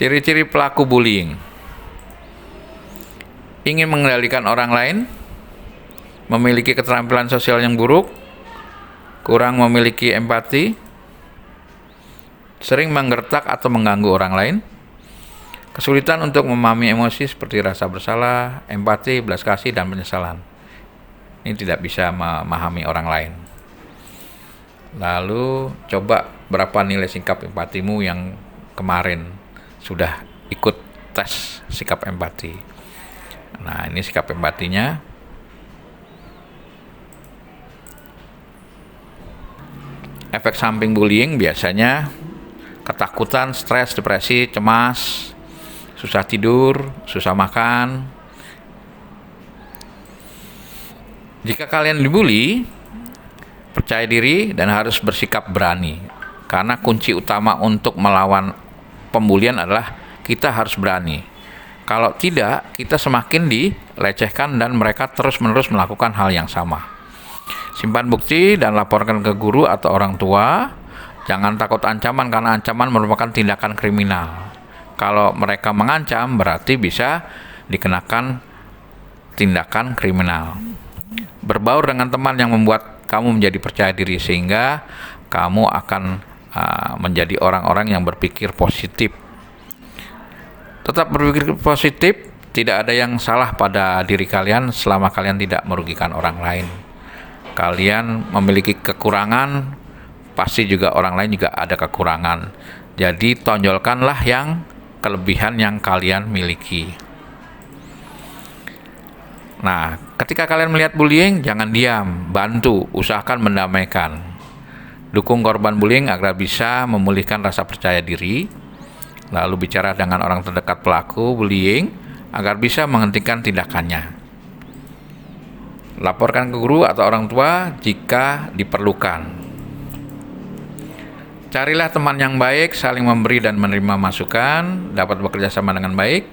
Ciri-ciri pelaku bullying: ingin mengendalikan orang lain, memiliki keterampilan sosial yang buruk, kurang memiliki empati, sering menggertak atau mengganggu orang lain, kesulitan untuk memahami emosi seperti rasa bersalah, empati, belas kasih, dan penyesalan. Ini tidak bisa memahami orang lain. Lalu coba berapa nilai sikap empatimu yang kemarin sudah ikut tes sikap empati. Nah, ini sikap empatinya. Efek samping bullying biasanya ketakutan, stres, depresi, cemas, susah tidur, susah makan. Jika kalian dibully, percaya diri dan harus bersikap berani. Karena kunci utama untuk melawan pembulian adalah kita harus berani. Kalau tidak, kita semakin dilecehkan dan mereka terus-menerus melakukan hal yang sama. Simpan bukti dan laporkan ke guru atau orang tua. Jangan takut ancaman, karena ancaman merupakan tindakan kriminal. Kalau mereka mengancam, berarti bisa dikenakan tindakan kriminal. Berbaur dengan teman yang membuat kamu menjadi percaya diri, sehingga kamu akan menjadi orang-orang yang berpikir positif. Tetap berpikir positif, tidak ada yang salah pada diri kalian selama kalian tidak merugikan orang lain. Kalian memiliki kekurangan, pasti juga orang lain juga ada kekurangan. Jadi tonjolkanlah yang kelebihan yang kalian miliki. Nah, ketika kalian melihat bullying, jangan diam, bantu, usahakan mendamaikan. Dukung korban bullying agar bisa memulihkan rasa percaya diri. Lalu bicara dengan orang terdekat pelaku bullying agar bisa menghentikan tindakannya. Laporkan ke guru atau orang tua jika diperlukan. Carilah teman yang baik, saling memberi dan menerima masukan, dapat bekerja sama dengan baik,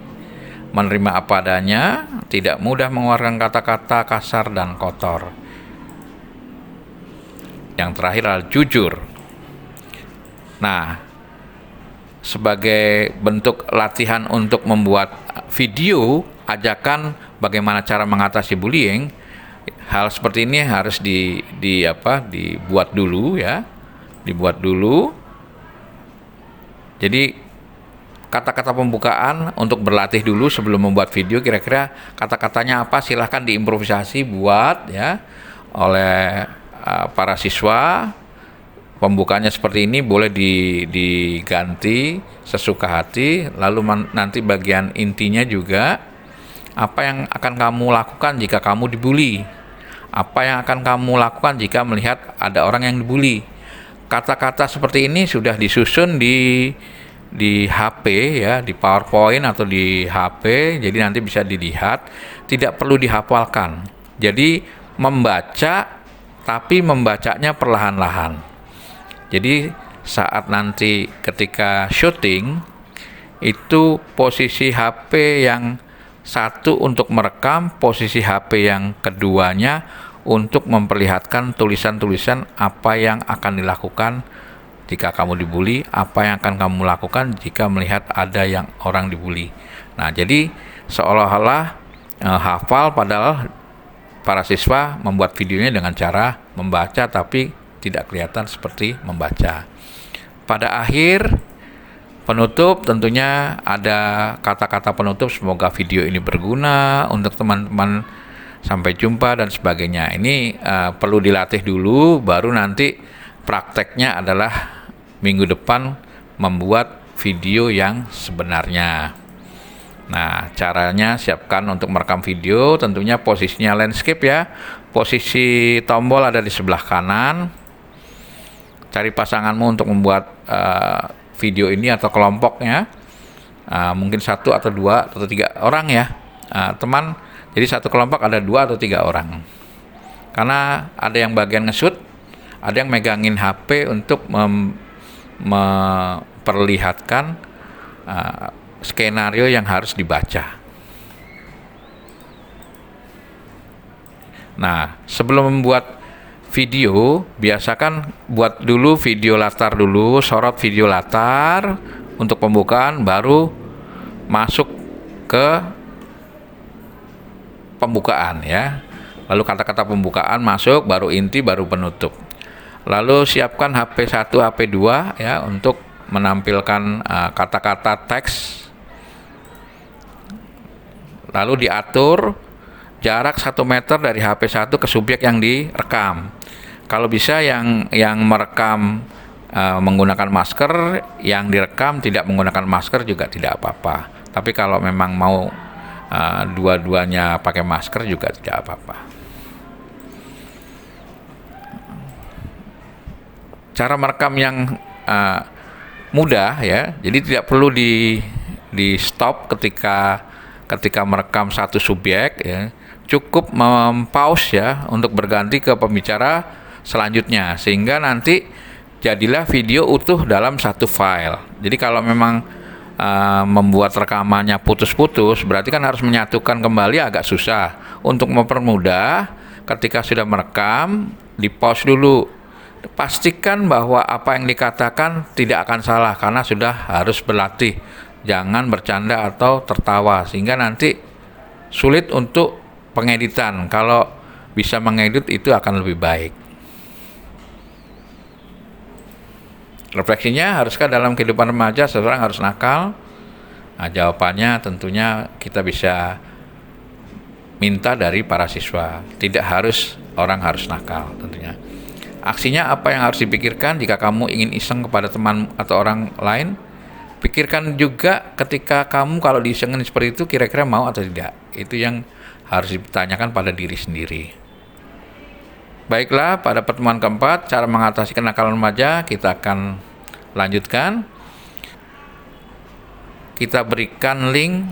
menerima apa adanya, tidak mudah mengeluarkan kata-kata kasar dan kotor. Yang terakhir adalah jujur. Nah, sebagai bentuk latihan untuk membuat video ajakan bagaimana cara mengatasi bullying, hal seperti ini harus dibuat dulu ya. Dibuat dulu. Jadi kata-kata pembukaan untuk berlatih dulu sebelum membuat video, kira-kira kata-katanya apa, silahkan diimprovisasi buat ya oleh para siswa. Pembukanya seperti ini, boleh diganti sesuka hati. Lalu nanti bagian intinya juga, apa yang akan kamu lakukan jika kamu dibully, apa yang akan kamu lakukan jika melihat ada orang yang dibully. Kata-kata seperti ini sudah disusun di HP ya, di PowerPoint atau di HP, jadi nanti bisa dilihat, tidak perlu dihafalkan. Jadi membaca, tapi membacanya perlahan-lahan. Jadi saat nanti ketika syuting, itu posisi HP yang satu untuk merekam, posisi HP yang keduanya untuk memperlihatkan tulisan-tulisan apa yang akan dilakukan jika kamu dibully, apa yang akan kamu lakukan jika melihat ada yang orang dibully. Nah, jadi seolah-olah hafal, padahal para siswa membuat videonya dengan cara membaca tapi tidak kelihatan seperti membaca. Pada akhir penutup tentunya ada kata-kata penutup, semoga video ini berguna untuk teman-teman, sampai jumpa dan sebagainya. Ini perlu dilatih dulu, baru nanti prakteknya adalah minggu depan membuat video yang sebenarnya. Nah, caranya siapkan untuk merekam video, tentunya posisinya landscape ya. Posisi tombol ada di sebelah kanan. cari pasanganmu untuk membuat video ini atau kelompoknya. Mungkin 1 atau 2 atau 3 orang ya, teman. Jadi satu kelompok ada 2 atau 3 orang. Karena ada yang bagian nge-shoot, ada yang megangin HP untuk memperlihatkan skenario yang harus dibaca. Nah, sebelum membuat video, biasakan buat dulu video latar dulu, sorot video latar untuk pembukaan, baru masuk ke pembukaan ya. Lalu kata-kata pembukaan masuk, baru inti, baru penutup. Lalu siapkan HP 1, HP 2 ya untuk menampilkan kata-kata teks. Lalu diatur jarak 1 meter dari HP 1 ke subjek yang direkam. Kalau bisa yang merekam menggunakan masker, yang direkam tidak menggunakan masker juga tidak apa-apa. Tapi kalau memang mau dua-duanya pakai masker juga tidak apa-apa. Cara merekam yang mudah ya, jadi tidak perlu di stop ketika merekam satu subjek ya. Cukup mempause ya untuk berganti ke pembicara selanjutnya, sehingga nanti jadilah video utuh dalam satu file. Jadi kalau memang membuat rekamannya putus-putus, berarti kan harus menyatukan kembali agak susah. Untuk mempermudah, ketika sudah merekam, di pause dulu. Pastikan bahwa apa yang dikatakan tidak akan salah, karena sudah harus berlatih. Jangan bercanda atau tertawa, sehingga nanti sulit untuk pengeditan. Kalau bisa mengedit itu akan lebih baik. Refleksinya, haruskah dalam kehidupan remaja seseorang harus nakal? Nah, jawabannya tentunya kita bisa minta dari para siswa. Tidak harus orang harus nakal tentunya. Aksinya apa yang harus dipikirkan jika kamu ingin iseng kepada teman atau orang lain? Pikirkan juga ketika kamu kalau diisengin seperti itu kira-kira mau atau tidak. Itu yang harus ditanyakan pada diri sendiri. Baiklah, pada pertemuan keempat, cara mengatasi kenakalan remaja, kita akan lanjutkan. Kita berikan link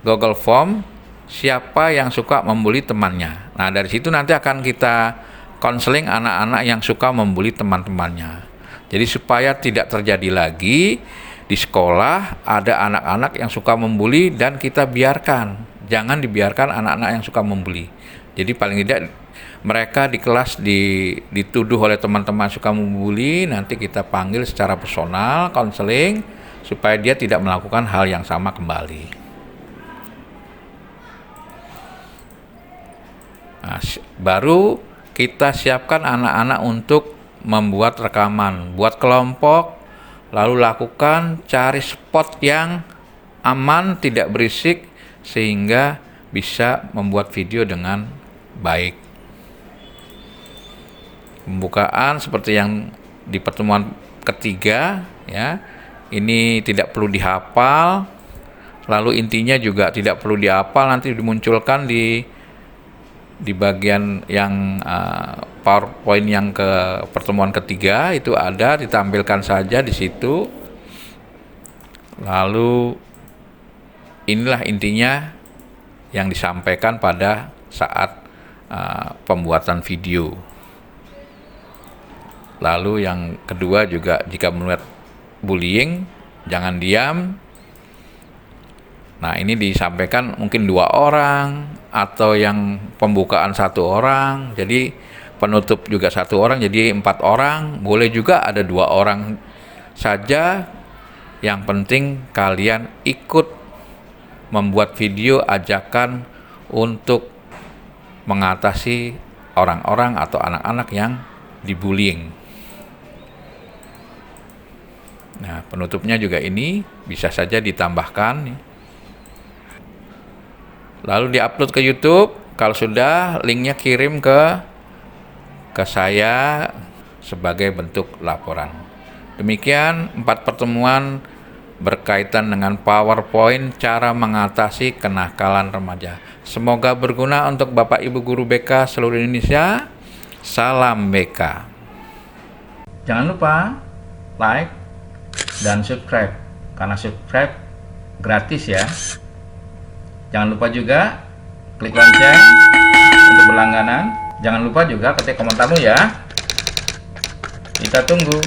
Google Form, siapa yang suka membuli temannya. Nah, dari situ nanti akan kita konseling anak-anak yang suka membuli teman-temannya. Jadi supaya tidak terjadi lagi di sekolah ada anak-anak yang suka membuli dan kita biarkan. Jangan dibiarkan anak-anak yang suka membuli. Jadi paling tidak mereka di kelas dituduh oleh teman-teman suka membuli, nanti kita panggil secara personal, konseling, supaya dia tidak melakukan hal yang sama kembali. Nah, baru kita siapkan anak-anak untuk membuat rekaman, buat kelompok, lalu lakukan cari spot yang aman, tidak berisik, sehingga bisa membuat video dengan baik. Pembukaan seperti yang di pertemuan ketiga ya, ini tidak perlu dihafal, lalu intinya juga tidak perlu dihafal, nanti dimunculkan di bagian yang PowerPoint yang ke pertemuan ketiga itu ada, ditampilkan saja di situ. Lalu inilah intinya yang disampaikan pada saat pembuatan video. Lalu yang kedua juga, jika melihat bullying, jangan diam. Nah, ini disampaikan mungkin 2 orang, atau yang pembukaan 1 orang, jadi penutup juga 1 orang, jadi 4 orang. Boleh juga ada 2 orang saja. Yang penting kalian ikut membuat video ajakan untuk mengatasi orang-orang atau anak-anak yang dibullying. Nah, penutupnya juga ini bisa saja ditambahkan. Lalu diupload ke YouTube. Kalau sudah, linknya kirim ke saya sebagai bentuk laporan. Demikian 4 pertemuan berkaitan dengan PowerPoint cara mengatasi kenakalan remaja. Semoga berguna untuk Bapak Ibu guru BK seluruh Indonesia. Salam BK. Jangan lupa like dan subscribe, karena subscribe gratis ya. Jangan lupa juga klik lonceng untuk berlangganan. Jangan lupa juga ketik komentarmu ya. Kita tunggu.